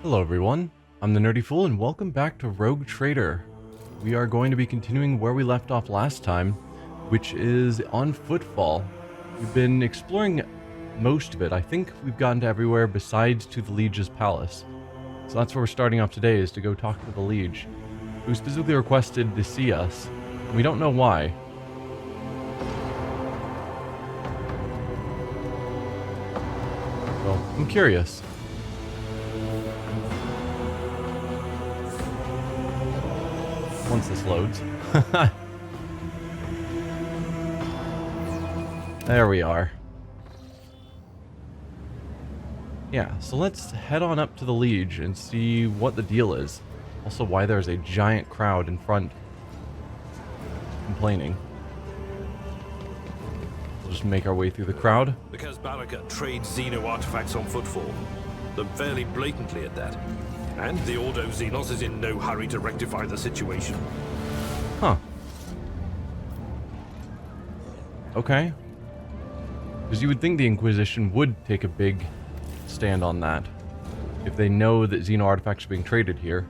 Hello everyone, I'm the Nerdy Fool and welcome back to Rogue Trader. We are going to be continuing where we left off last time, which is on Footfall. We've been exploring most of it. I think we've gotten to everywhere besides to the Liege's palace. So that's where we're starting off today, is to go talk to the Liege, who specifically requested to see us. We don't know why. Well, I'm curious. Once this loads. There we are. Yeah, so let's head on up to the Liege and see what the deal is. Also, why there's a giant crowd in front complaining. We'll just make our way through the crowd. Because Baraka trades xeno artifacts on Footfall. Them fairly blatantly at that. And the Ordo Xenos is in no hurry to rectify the situation. Huh. Okay. Because you would think the Inquisition would take a big stand on that. If they know that Xeno artifacts are being traded here,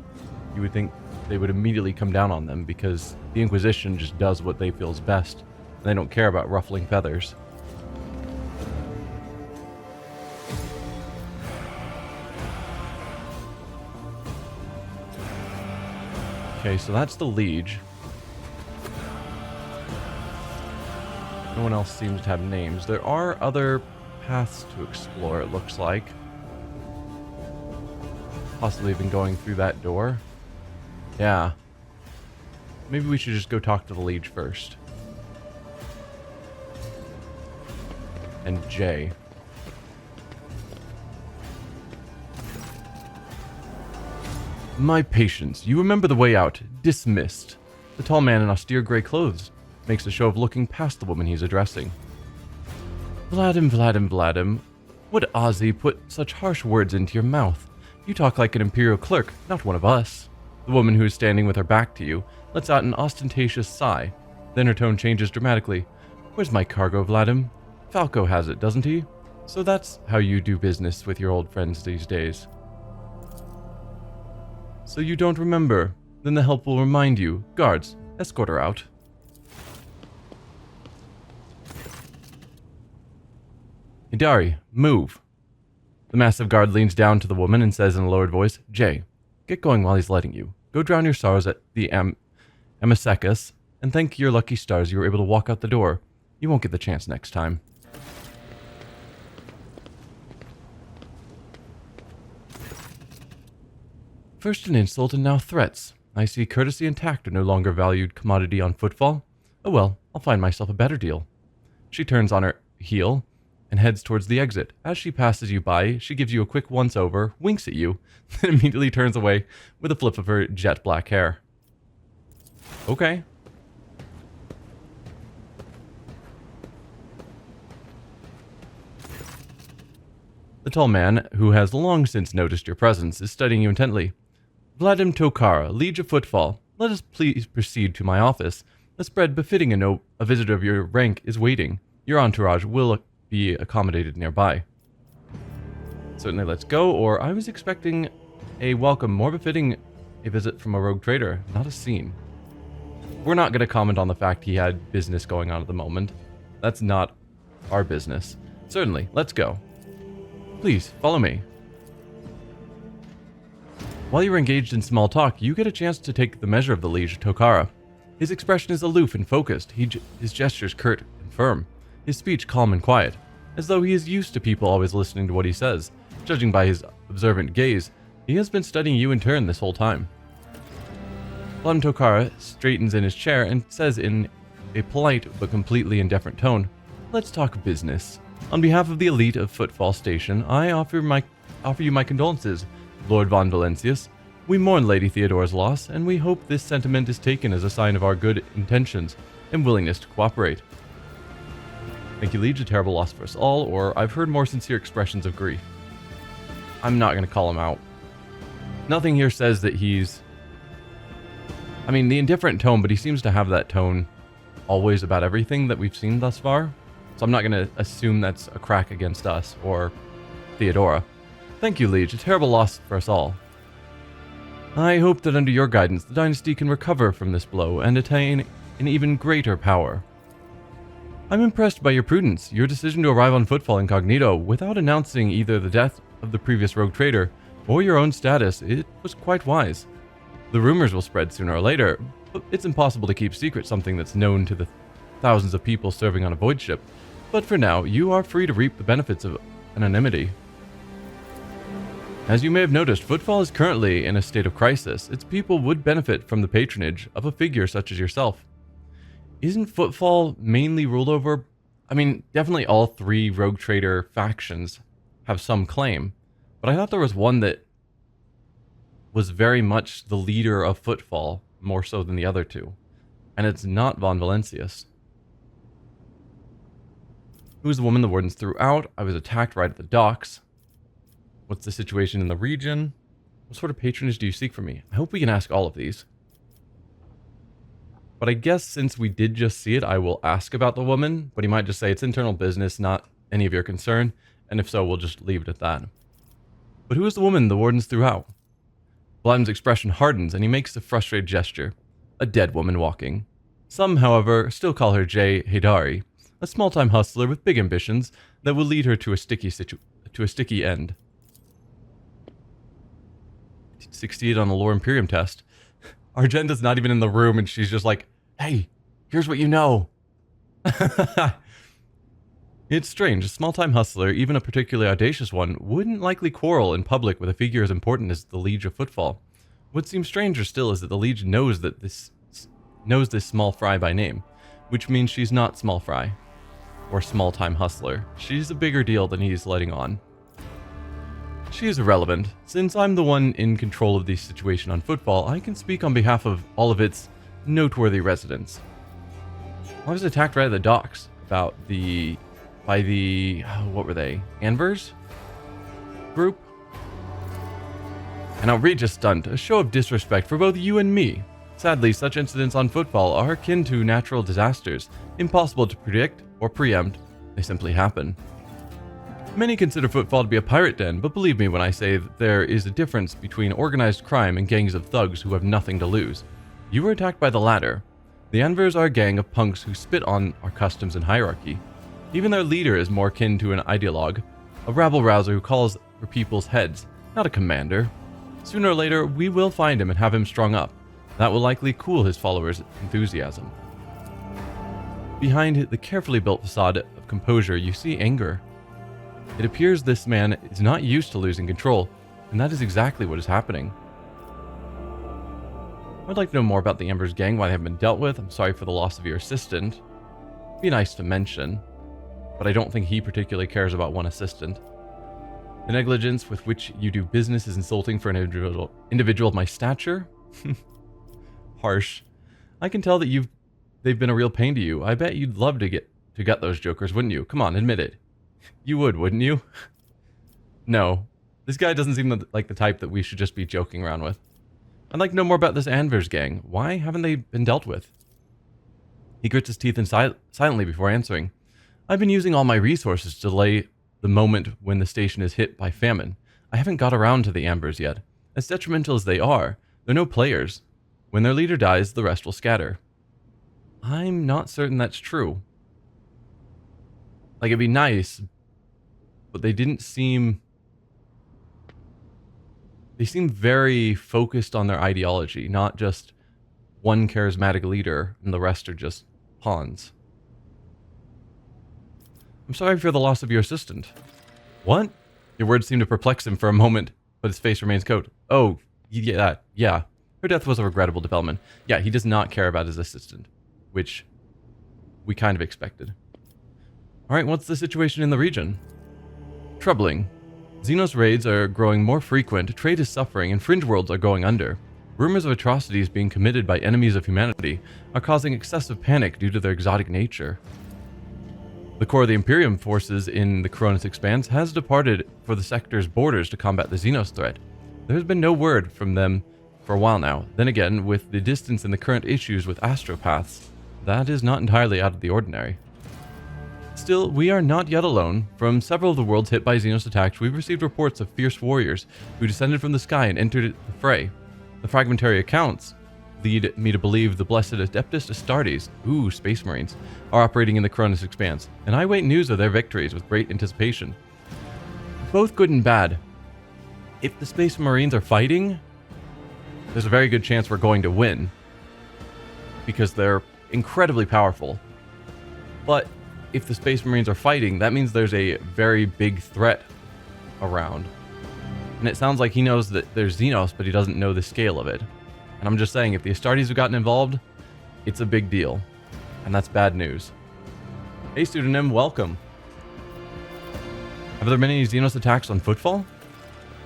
you would think they would immediately come down on them, because the Inquisition just does what they feel is best. And they don't care about ruffling feathers. Okay, so that's the Liege. No one else seems to have names. There are other paths to explore, it looks like. Possibly even going through that door. Yeah. Maybe we should just go talk to the Liege first. And Jay. My patience, you remember the way out. Dismissed. The tall man in austere grey clothes makes a show of looking past the woman he's addressing. Vladim. What Ozzy put such harsh words into your mouth? You talk like an Imperial clerk, not one of us. The woman who is standing with her back to you lets out an ostentatious sigh. Then her tone changes dramatically. Where's my cargo, Vladim? Falco has it, doesn't he? So that's how you do business with your old friends these days. So you don't remember? Then the help will remind you. Guards, escort her out. Hidari, move. The massive guard leans down to the woman and says in a lowered voice, Jay, get going while he's letting you. Go drown your sorrows at the amass, and thank your lucky stars you were able to walk out the door. You won't get the chance next time. First an insult and now threats. I see courtesy and tact are no longer valued commodity on Footfall. Oh well, I'll find myself a better deal. She turns on her heel and heads towards the exit. As she passes you by, she gives you a quick once-over, winks at you, then immediately turns away with a flip of her jet black hair. Okay. The tall man, who has long since noticed your presence, is studying you intently. Vladim Tokara, Liege of Footfall, let us please proceed to my office. A spread befitting a visitor of your rank is waiting. Your entourage will be accommodated nearby. Certainly, let's go, or I was expecting a welcome more befitting a visit from a rogue trader, not a scene. We're not going to comment on the fact he had business going on at the moment. That's not our business. Certainly, let's go. Please, follow me. While you are engaged in small talk, you get a chance to take the measure of the Liege Tokara. His expression is aloof and focused, his gestures curt and firm, his speech calm and quiet, as though he is used to people always listening to what he says. Judging by his observant gaze, he has been studying you in turn this whole time. Vladim Tokara straightens in his chair and says in a polite but completely indifferent tone, Let's talk business. On behalf of the elite of Footfall Station, I offer you my condolences, Lord von Valencius. We mourn Lady Theodora's loss, and we hope this sentiment is taken as a sign of our good intentions and willingness to cooperate. Thank you, Liege, a terrible loss for us all, or I've heard more sincere expressions of grief. I'm not going to call him out. Nothing here says that he's... I mean, the indifferent tone, but he seems to have that tone always about everything that we've seen thus far. So I'm not going to assume that's a crack against us or Theodora. Thank you, Liege. A terrible loss for us all. I hope that under your guidance, the dynasty can recover from this blow and attain an even greater power. I'm impressed by your prudence. Your decision to arrive on Footfall incognito without announcing either the death of the previous rogue trader or your own status, it was quite wise. The rumors will spread sooner or later, but it's impossible to keep secret something that's known to the thousands of people serving on a void ship. But for now, you are free to reap the benefits of anonymity. As you may have noticed, Footfall is currently in a state of crisis. Its people would benefit from the patronage of a figure such as yourself. Isn't Footfall mainly ruled over... definitely all three rogue trader factions have some claim, but I thought there was one that was very much the leader of Footfall, more so than the other two. And it's not Von Valencius. Who is the woman the wardens threw out? I was attacked right at the docks. What's the situation in the region? What sort of patronage do you seek from me? I hope we can ask all of these. But I guess since we did just see it, I will ask about the woman, but he might just say it's internal business, not any of your concern, and if so, we'll just leave it at that. But who is the woman the wardens threw out? Blyden's expression hardens, and he makes a frustrated gesture. A dead woman walking. Some, however, still call her Jay Haydari, a small-time hustler with big ambitions that will lead her to a sticky end. Succeeded on the lore Imperium test. Argenda's not even in the room, and she's just like, hey, here's what you know. It's strange. A small-time hustler, even a particularly audacious one, wouldn't likely quarrel in public with a figure as important as the Liege of Footfall. What seems stranger still is that the Liege knows this small fry by name, which means she's not small fry, or small-time hustler. She's a bigger deal than he's letting on. She is irrelevant. Since I'm the one in control of the situation on Footfall, I can speak on behalf of all of its noteworthy residents. I was attacked right at the docks by the what were they? Anvers group? An outrageous stunt, a show of disrespect for both you and me. Sadly, such incidents on Footfall are akin to natural disasters, impossible to predict or preempt. They simply happen. Many consider Footfall to be a pirate den, but believe me when I say that there is a difference between organized crime and gangs of thugs who have nothing to lose. You were attacked by the latter. The Anvers are a gang of punks who spit on our customs and hierarchy. Even their leader is more akin to an ideologue, a rabble-rouser who calls for people's heads, not a commander. Sooner or later, we will find him and have him strung up. That will likely cool his followers' enthusiasm. Behind the carefully built facade of composure, you see anger. It appears this man is not used to losing control, and that is exactly what is happening. I'd like to know more about the Amber's gang, why they haven't been dealt with. I'm sorry for the loss of your assistant. It'd be nice to mention, but I don't think he particularly cares about one assistant. The negligence with which you do business is insulting for an individual of my stature. Harsh. I can tell that they've been a real pain to you. I bet you'd love to gut those jokers, wouldn't you? Come on, admit it. You would, wouldn't you? No. This guy doesn't seem like the type that we should just be joking around with. I'd like to know more about this Anvers gang. Why haven't they been dealt with? He grits his teeth silently before answering. I've been using all my resources to delay the moment when the station is hit by famine. I haven't got around to the Ambers yet. As detrimental as they are, they're no players. When their leader dies, the rest will scatter. I'm not certain that's true. Like, it'd be nice, but they didn't seem... They seem very focused on their ideology, not just one charismatic leader and the rest are just pawns. I'm sorry for the loss of your assistant. What? Your words seem to perplex him for a moment, but his face remains cold. Oh, yeah. Her death was a regrettable development. Yeah, he does not care about his assistant, which we kind of expected. Alright, what's the situation in the region? Troubling. Xenos raids are growing more frequent, trade is suffering, and fringe worlds are going under. Rumors of atrocities being committed by enemies of humanity are causing excessive panic due to their exotic nature. The core of the Imperium forces in the Koronus Expanse has departed for the sector's borders to combat the Xenos threat. There has been no word from them for a while now. Then again, with the distance and the current issues with astropaths, that is not entirely out of the ordinary. Still, we are not yet alone. From several of the worlds hit by Xenos attacks, we've received reports of fierce warriors who descended from the sky and entered the fray. The fragmentary accounts lead me to believe the blessed Adeptus Astartes, Space Marines, are operating in the Koronus Expanse, and I await news of their victories with great anticipation. Both good and bad. If the Space Marines are fighting, there's a very good chance we're going to win, because they're incredibly powerful. But if the Space Marines are fighting, that means there's a very big threat around. And it sounds like he knows that there's xenos, but he doesn't know the scale of it. And I'm just saying, if the Astartes have gotten involved, it's a big deal. And that's bad news. Hey, Pseudonym, welcome. Have there been any xenos attacks on Footfall?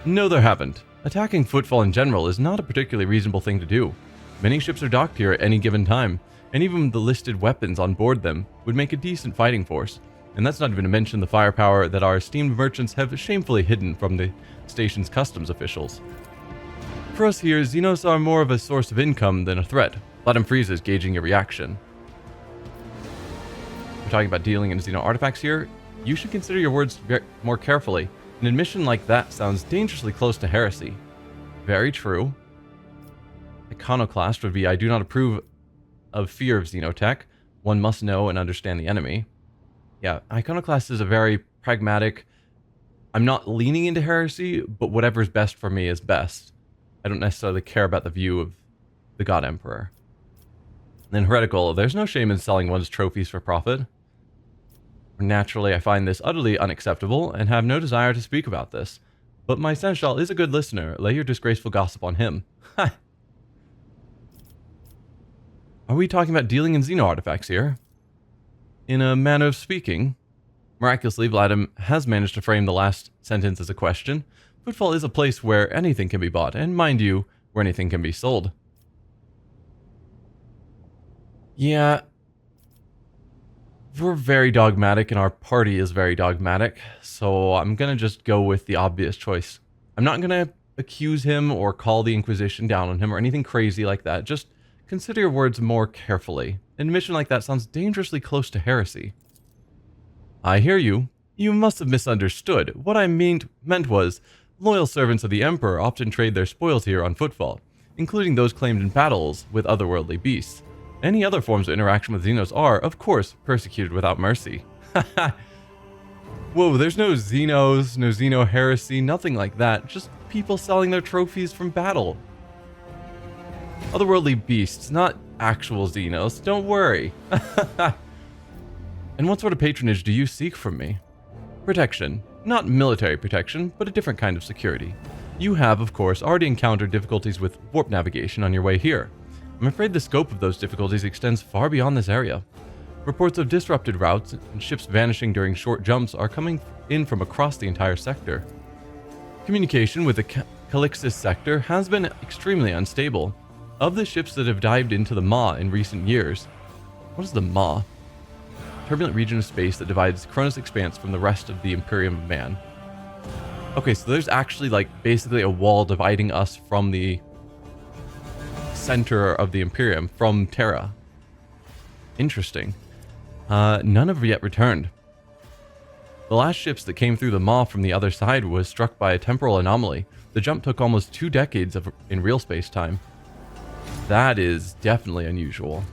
No, there haven't. Attacking Footfall in general is not a particularly reasonable thing to do. Many ships are docked here at any given time, and even the listed weapons on board them would make a decent fighting force. And that's not even to mention the firepower that our esteemed merchants have shamefully hidden from the station's customs officials. For us here, xenos are more of a source of income than a threat. Platinum freezes gauging your reaction. We're talking about dealing in xeno artifacts here. You should consider your words more carefully. An admission like that sounds dangerously close to heresy. Very true. Iconoclast would be, I do not approve of fear of xenotech. One must know and understand the enemy. Yeah, Iconoclast is a very pragmatic, I'm not leaning into heresy, but whatever's best for me is best. I don't necessarily care about the view of the God Emperor. Then heretical, there's no shame in selling one's trophies for profit. Naturally, I find this utterly unacceptable and have no desire to speak about this. But my seneschal is a good listener. Lay your disgraceful gossip on him. Ha! Are we talking about dealing in xeno artifacts here? In a manner of speaking. Miraculously, Vladimir has managed to frame the last sentence as a question. Footfall is a place where anything can be bought, and mind you, where anything can be sold. Yeah. We're very dogmatic, and our party is very dogmatic, so I'm gonna just go with the obvious choice. I'm not gonna accuse him or call the Inquisition down on him or anything crazy like that. Just consider your words more carefully. An admission like that sounds dangerously close to heresy. I hear you. You must have misunderstood. What I meant was, loyal servants of the Emperor often trade their spoils here on Footfall, including those claimed in battles with otherworldly beasts. Any other forms of interaction with xenos are, of course, persecuted without mercy. Whoa, there's no xenos, no xeno heresy, nothing like that. Just people selling their trophies from battle. Otherworldly beasts, not actual xenos, don't worry. And what sort of patronage do you seek from me? Protection. Not military protection, but a different kind of security. You have, of course, already encountered difficulties with warp navigation on your way here. I'm afraid the scope of those difficulties extends far beyond this area. Reports of disrupted routes and ships vanishing during short jumps are coming in from across the entire sector. Communication with the Calixis sector has been extremely unstable. Of the ships that have dived into the Maw in recent years, what is the Maw? Turbulent region of space that divides Koronus Expanse from the rest of the Imperium of Man. Okay, so there's actually like basically a wall dividing us from the center of the Imperium, from Terra. Interesting. None have yet returned. The last ships that came through the Maw from the other side was struck by a temporal anomaly. The jump took almost 2 decades in real space time. That is definitely unusual.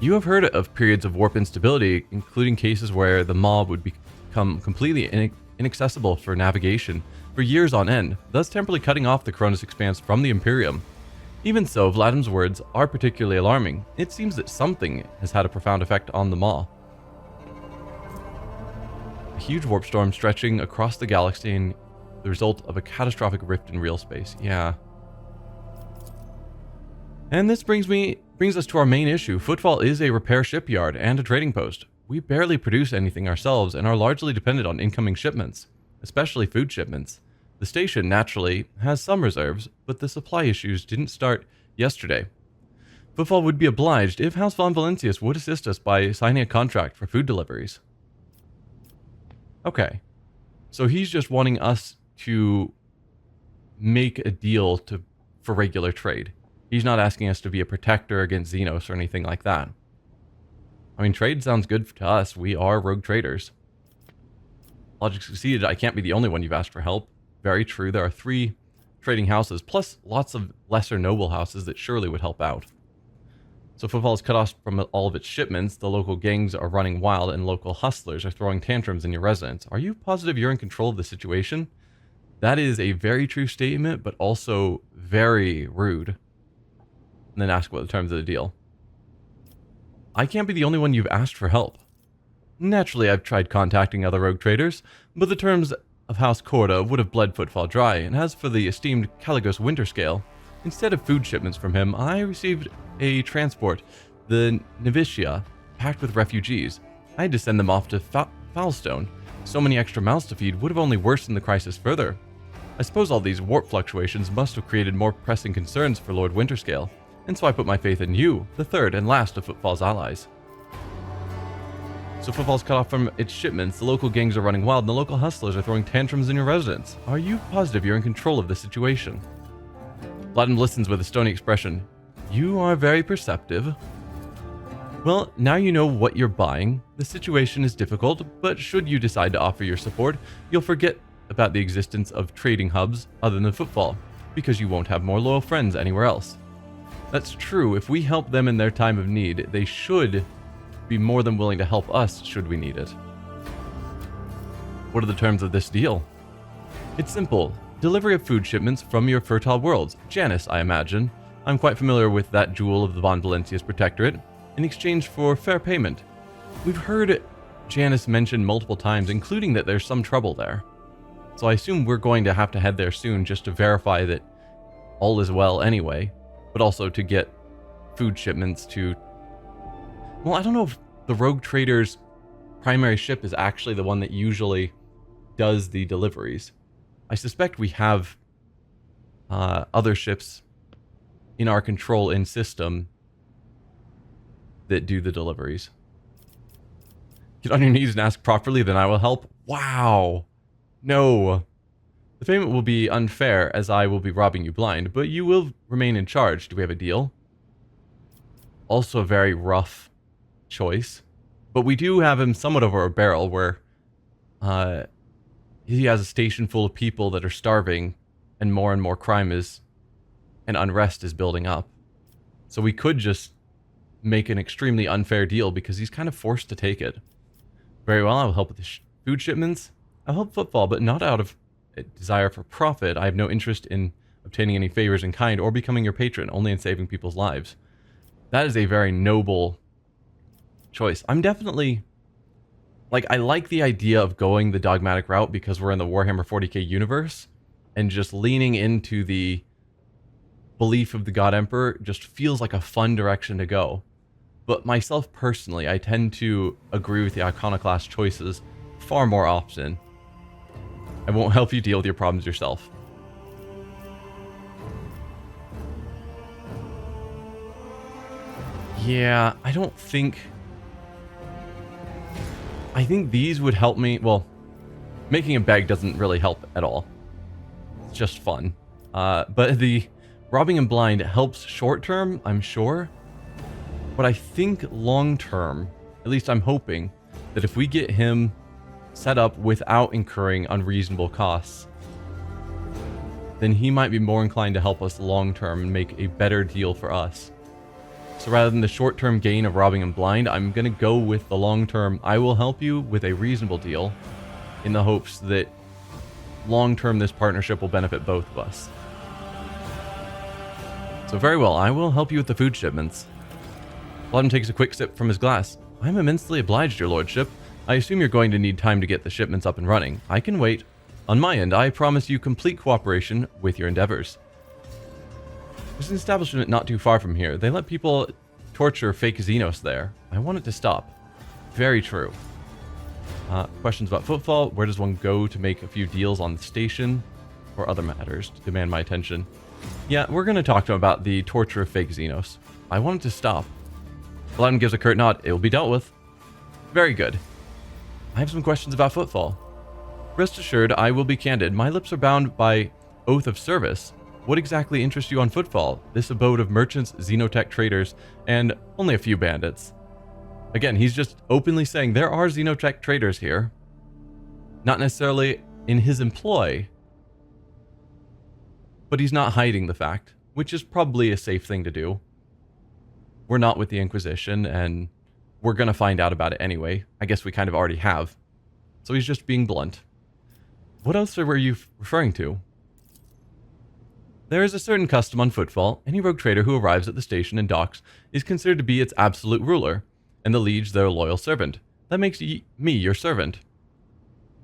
You have heard of periods of warp instability, including cases where the Maw would become completely inaccessible for navigation for years on end, thus temporarily cutting off the Koronus Expanse from the Imperium. Even so, Vladimir's words are particularly alarming. It seems that something has had a profound effect on the Maw. A huge warp storm stretching across the galaxy and the result of a catastrophic rift in real space. Yeah. And this brings us to our main issue. Footfall is a repair shipyard and a trading post. We barely produce anything ourselves and are largely dependent on incoming shipments, especially food shipments. The station, naturally, has some reserves, but the supply issues didn't start yesterday. Footfall would be obliged if House von Valentius would assist us by signing a contract for food deliveries. Okay. So he's just wanting us to make a deal for regular trade. He's not asking us to be a protector against Xenos or anything like that. I mean, trade sounds good to us. We are rogue traders. Logic succeeded. I can't be the only one you've asked for help. Very true. There are 3 trading houses, plus lots of lesser noble houses that surely would help out. So Footfall is cut off from all of its shipments, the local gangs are running wild, and local hustlers are throwing tantrums in your residence. Are you positive you're in control of the situation? That is a very true statement, but also very rude. And then ask what the terms of the deal. I can't be the only one you've asked for help. Naturally, I've tried contacting other rogue traders, but the terms of House Corda would have bled Footfall dry, and as for the esteemed Caligos Winterscale, instead of food shipments from him, I received a transport, the Novitia, packed with refugees. I had to send them off to Foulstone. So many extra mouths to feed would have only worsened the crisis further. I suppose all these warp fluctuations must have created more pressing concerns for Lord Winterscale, and so I put my faith in you, the third and last of Footfall's allies. So Footfall's cut off from its shipments, the local gangs are running wild, and the local hustlers are throwing tantrums in your residence. Are you positive you're in control of the situation? Platinum listens with a stony expression. You are very perceptive. Well, now you know what you're buying. The situation is difficult, but should you decide to offer your support, you'll forget about the existence of trading hubs other than Footfall, because you won't have more loyal friends anywhere else. That's true. If we help them in their time of need, they should be more than willing to help us should we need it. What are the terms of this deal? It's simple. Delivery of food shipments from your fertile worlds. Janus, I imagine. I'm quite familiar with that jewel of the Von Valencia's protectorate. In exchange for fair payment. We've heard Janus mentioned multiple times, including that there's some trouble there. So I assume we're going to have to head there soon just to verify that all is well anyway, but also to get food shipments to... Well, I don't know if the rogue trader's primary ship is actually the one that usually does the deliveries. I suspect we have other ships in our control in system that do the deliveries. Get on your knees and ask properly, then I will help. Wow. No. The payment will be unfair as I will be robbing you blind, but you will remain in charge. Do we have a deal? Also a very rough choice. But we do have him somewhat over a barrel where he has a station full of people that are starving and more crime is and unrest is building up. So we could just make an extremely unfair deal because he's kind of forced to take it. Very well, I will help with the food shipments. I'll help Footfall, but not out of a desire for profit. I have no interest in obtaining any favors in kind or becoming your patron, only in saving people's lives. That is a very noble choice. I'm definitely... I like the idea of going the dogmatic route because we're in the Warhammer 40k universe, and just leaning into the belief of the God Emperor just feels like a fun direction to go. But myself personally, I tend to agree with the iconoclast choices far more often. I won't help you deal with your problems yourself. Yeah, I think these would help me. Well, making a bag doesn't really help at all. It's just fun. But the robbing him blind helps short term, I'm sure. But I think long term, at least I'm hoping, that if we get him set up without incurring unreasonable costs, then he might be more inclined to help us long term and make a better deal for us. So rather than the short term gain of robbing him blind, I'm going to go with the long term, I will help you with a reasonable deal, in the hopes that long term this partnership will benefit both of us. So very well, I will help you with the food shipments. Bloodham takes a quick sip from his glass. I'm immensely obliged, your lordship. I assume you're going to need time to get the shipments up and running. I can wait. On my end, I promise you complete cooperation with your endeavors. There's an establishment not too far from here. They let people torture fake xenos there. I want it to stop. Very true. Questions about Footfall. Where does one go to make a few deals on the station? Or other matters to demand my attention? Yeah, we're going to talk to him about the torture of fake xenos. I want it to stop. Aladdin gives a curt nod. It will be dealt with. Very good. I have some questions about Footfall. Rest assured, I will be candid. My lips are bound by oath of service. What exactly interests you on Footfall? This abode of merchants, xenotech traders, and only a few bandits. Again, he's just openly saying there are xenotech traders here. Not necessarily in his employ. But he's not hiding the fact, which is probably a safe thing to do. We're not with the Inquisition, and we're going to find out about it anyway. I guess we kind of already have. So he's just being blunt. What else were you referring to? There is a certain custom on Footfall. Any rogue trader who arrives at the station and docks is considered to be its absolute ruler, and the Liege their loyal servant. That makes me your servant.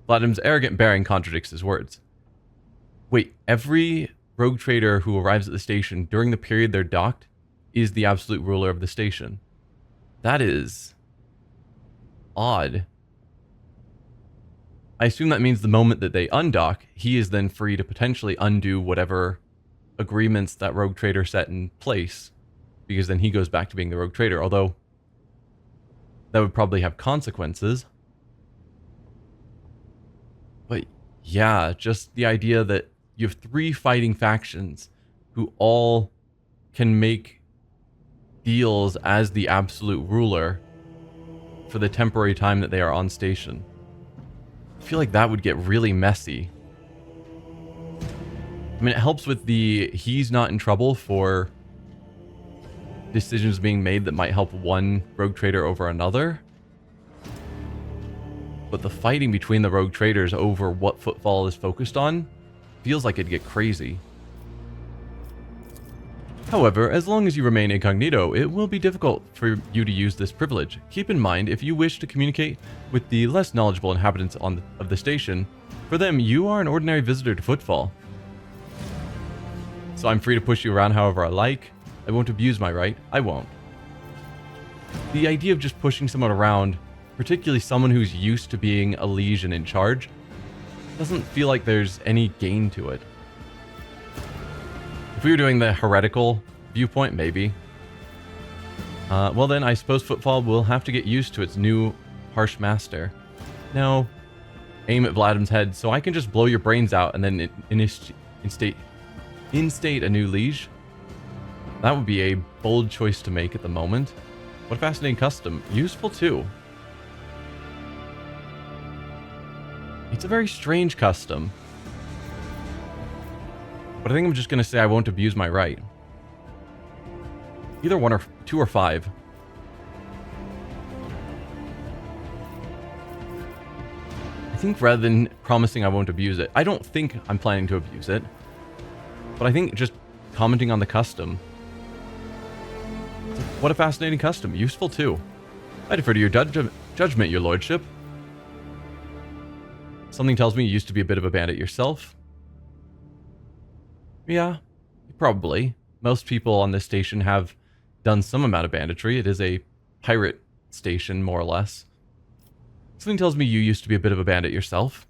Vladim's arrogant bearing contradicts his words. Wait, every rogue trader who arrives at the station during the period they're docked is the absolute ruler of the station. That is odd. I assume that means the moment that they undock, he is then free to potentially undo whatever agreements that rogue trader set in place, because then he goes back to being the rogue trader, although that would probably have consequences. But yeah, just the idea that you have 3 fighting factions who all can make deals as the absolute ruler for the temporary time that they are on station. I feel like that would get really messy. I mean, it helps with the he's not in trouble for decisions being made that might help one rogue trader over another. But the fighting between the rogue traders over what Footfall is focused on feels like it'd get crazy. However, as long as you remain incognito, it will be difficult for you to use this privilege. Keep in mind, if you wish to communicate with the less knowledgeable inhabitants of the station, for them, you are an ordinary visitor to Footfall. So I'm free to push you around however I like. I won't abuse my right. I won't. The idea of just pushing someone around, particularly someone who's used to being a liege and in charge, doesn't feel like there's any gain to it. If we were doing the heretical viewpoint, maybe. Well then, I suppose Footfall will have to get used to its new harsh master. No. Aim at Vladim's head so I can just blow your brains out and then instate a new liege. That would be a bold choice to make at the moment. What a fascinating custom. Useful too. It's a very strange custom. But I think I'm just going to say I won't abuse my right. Either 1 or 2 or 5. I think rather than promising I won't abuse it, I don't think I'm planning to abuse it. But I think just commenting on the custom. What a fascinating custom. Useful too. I defer to your judgment, your lordship. Something tells me you used to be a bit of a bandit yourself. Yeah, probably. Most people on this station have done some amount of banditry. It is a pirate station, more or less. Something tells me you used to be a bit of a bandit yourself.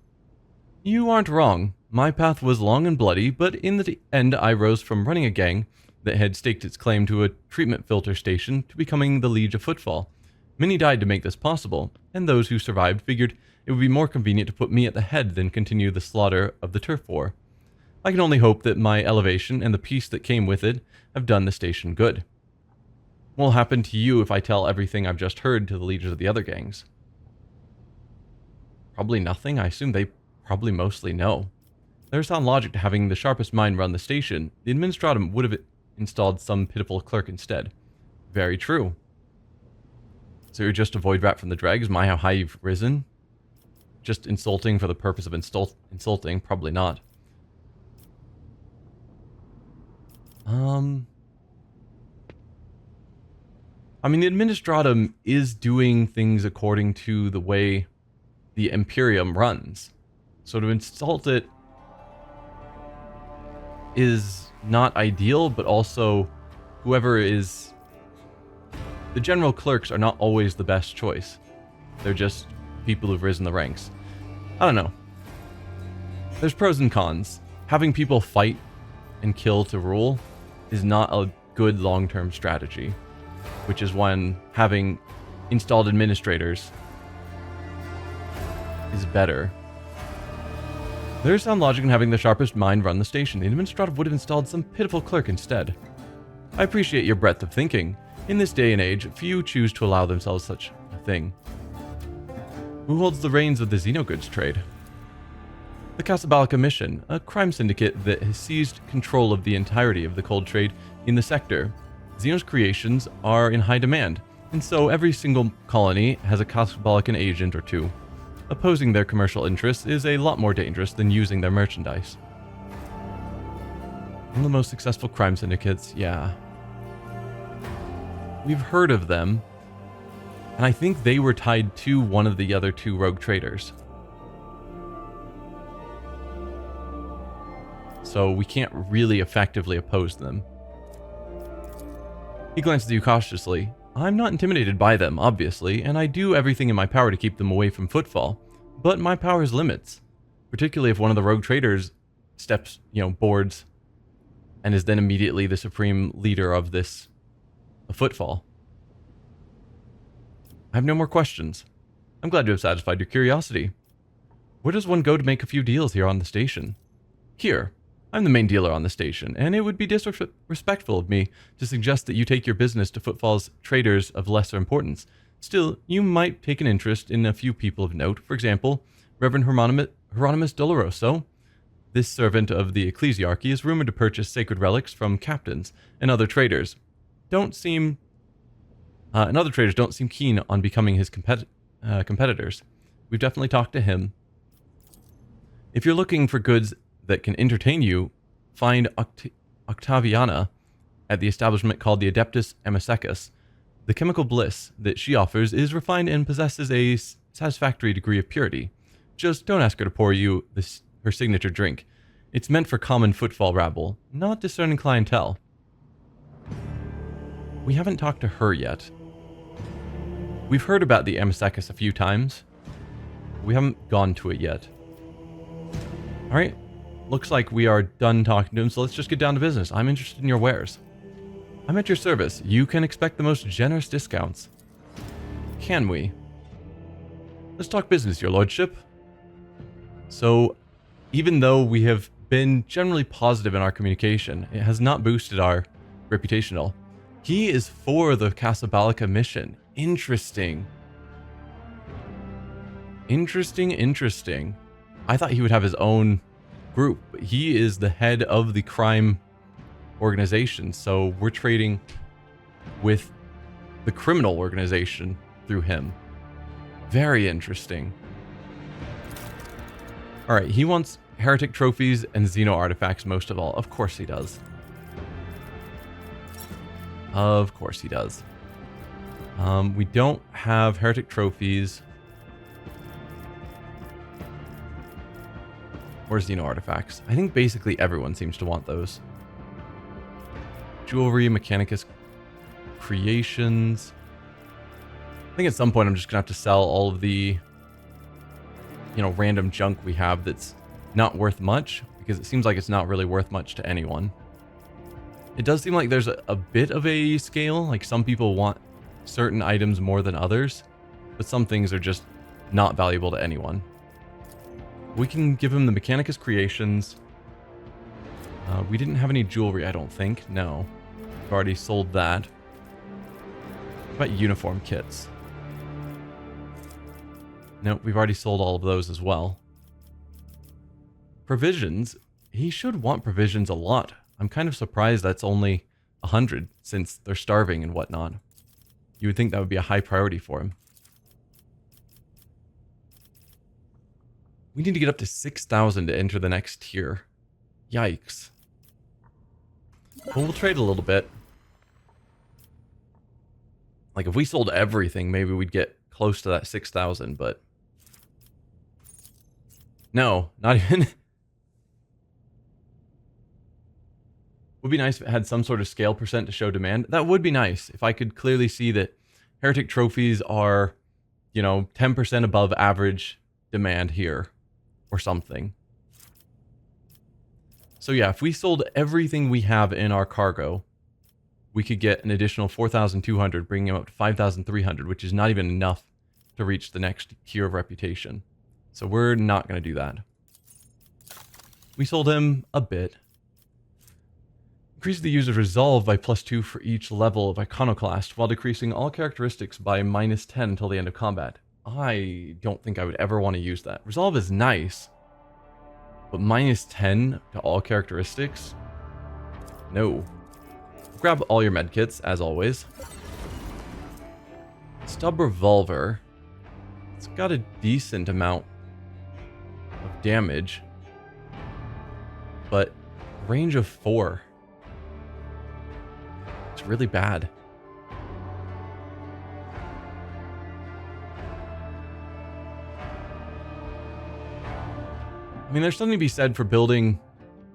You aren't wrong. My path was long and bloody, but in the end I rose from running a gang that had staked its claim to a treatment filter station to becoming the Liege of Footfall. Many died to make this possible, and those who survived figured it would be more convenient to put me at the head than continue the slaughter of the turf war. I can only hope that my elevation and the peace that came with it have done the station good. What will happen to you if I tell everything I've just heard to the leaders of the other gangs? Probably nothing. I assume they probably mostly know. There's sound logic to having the sharpest mind run the station. The Administratum would have installed some pitiful clerk instead. Very true. So you're just a void rat from the dregs? My, how high you've risen? Just insulting for the purpose of insulting? Probably not. I mean, the Administratum is doing things according to the way the Imperium runs. So to insult it is not ideal, but also whoever is... The general clerks are not always the best choice. They're just people who've risen the ranks. I don't know. There's pros and cons. Having people fight and kill to rule is not a good long-term strategy, which is when having installed administrators is better. There's sound logic in having the sharpest mind run the station. The Administrative would have installed some pitiful clerk instead. I appreciate your breadth of thinking. In this day and age, few choose to allow themselves such a thing. Who holds the reins of the xenogoods trade? The Casablanca mission, a crime syndicate that has seized control of the entirety of the cold trade in the sector. Xenos creations are in high demand, and so every single colony has a Casablancan agent or two. Opposing their commercial interests is a lot more dangerous than using their merchandise. One of the most successful crime syndicates, yeah. We've heard of them, and I think they were tied to one of the other two rogue traders. So we can't really effectively oppose them. He glances at you cautiously. I'm not intimidated by them, obviously, and I do everything in my power to keep them away from footfall. But my power has limits, particularly if one of the rogue traders steps, boards, and is then immediately the supreme leader of this footfall. I have no more questions. I'm glad to have satisfied your curiosity. Where does one go to make a few deals here on the station? Here. I'm the main dealer on the station, and it would be disrespectful of me to suggest that you take your business to footfall's traders of lesser importance. Still, you might take an interest in a few people of note. For example, Reverend Hieronymus Doloroso. This servant of the ecclesiarchy is rumored to purchase sacred relics from captains and other traders. Other traders don't seem keen on becoming his competitors. We've definitely talked to him. If you're looking for goods that can entertain you, find Octaviana at the establishment called the Adeptus Amassecus. The chemical bliss that she offers is refined and possesses a satisfactory degree of purity. Just don't ask her to pour you her signature drink. It's meant for common footfall rabble, not discerning clientele. We haven't talked to her yet. We've heard about the Amassecus a few times. We haven't gone to it yet. Alright. Looks like we are done talking to him, so let's just get down to business. I'm interested in your wares. I'm at your service. You can expect the most generous discounts. Can we? Let's talk business, your lordship. So, even though we have been generally positive in our communication, it has not boosted our reputation at all. He is for the Casablanca mission. Interesting. Interesting. I thought he would have his own group, but he is the head of the crime organization, so we're trading with the criminal organization through him. Very interesting. Alright, he wants heretic trophies and xeno artifacts most of all. Of course he does. Of course he does. We don't have heretic trophies or xeno artifacts. I think basically everyone seems to want those. Jewelry, Mechanicus creations. I think at some point I'm just gonna have to sell all of the, random junk we have that's not worth much, because it seems like it's not really worth much to anyone. It does seem like there's a bit of a scale, like some people want certain items more than others, but some things are just not valuable to anyone. We can give him the Mechanicus creations. We didn't have any jewelry, I don't think. No. We've already sold that. What about uniform kits? Nope, we've already sold all of those as well. Provisions. He should want provisions a lot. I'm kind of surprised that's only 100, since they're starving and whatnot. You would think that would be a high priority for him. We need to get up to 6,000 to enter the next tier. Yikes. Well, we'll trade a little bit. Like, if we sold everything, maybe we'd get close to that 6,000, but... No, not even... Would be nice if it had some sort of scale percent to show demand. That would be nice if I could clearly see that heretic trophies are, 10% above average demand here or something. So yeah, if we sold everything we have in our cargo, we could get an additional 4,200, bringing him up to 5,300, which is not even enough to reach the next tier of reputation. So we're not going to do that. We sold him a bit. Increase the user's resolve by +2 for each level of iconoclast, while decreasing all characteristics by -10 until the end of combat. I don't think I would ever want to use that. Resolve is nice, But minus 10 to all characteristics? No. Grab all your medkits, as always. Stub revolver. It's got a decent amount of damage. But range of 4. It's really bad. I mean, there's something to be said for building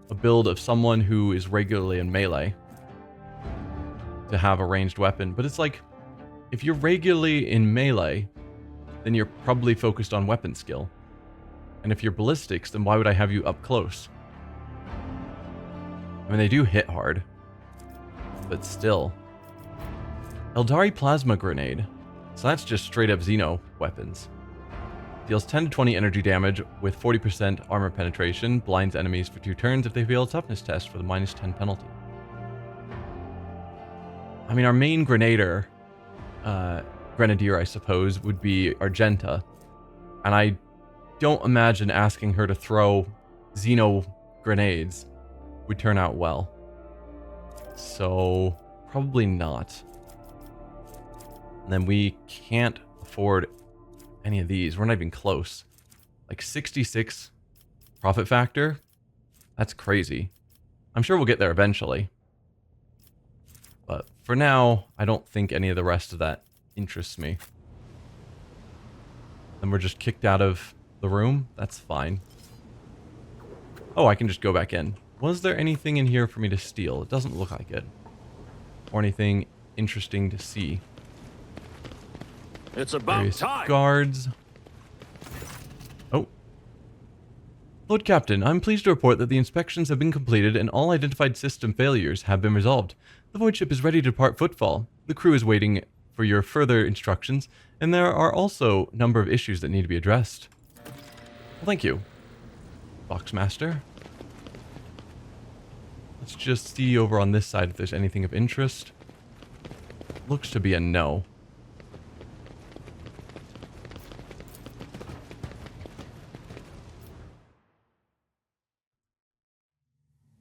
a build of someone who is regularly in melee to have a ranged weapon, but it's like, if you're regularly in melee, then you're probably focused on weapon skill. And if you're ballistics, then why would I have you up close? I mean, they do hit hard, but still. Eldari Plasma Grenade. So that's just straight up Xeno weapons. Deals 10 to 20 energy damage with 40% armor penetration. Blinds enemies for 2 turns if they fail a toughness test for the minus 10 penalty. I mean, our main grenadier, I suppose, would be Argenta. And I don't imagine asking her to throw Xeno grenades would turn out well. So, probably not. And then we can't afford any of these. We're not even close. Like 66 profit factor? That's crazy. I'm sure we'll get there eventually. But for now, I don't think any of the rest of that interests me. And we're just kicked out of the room? That's fine. Oh, I can just go back in. Was there anything in here for me to steal? It doesn't look like it. Or anything interesting to see. It's about Various time. Guards. Oh. Lord Captain, I'm pleased to report that the inspections have been completed and all identified system failures have been resolved. The voidship is ready to depart Footfall. The crew is waiting for your further instructions, and there are also a number of issues that need to be addressed. Well, thank you, Boxmaster. Let's just see over on this side if there's anything of interest. Looks to be a no.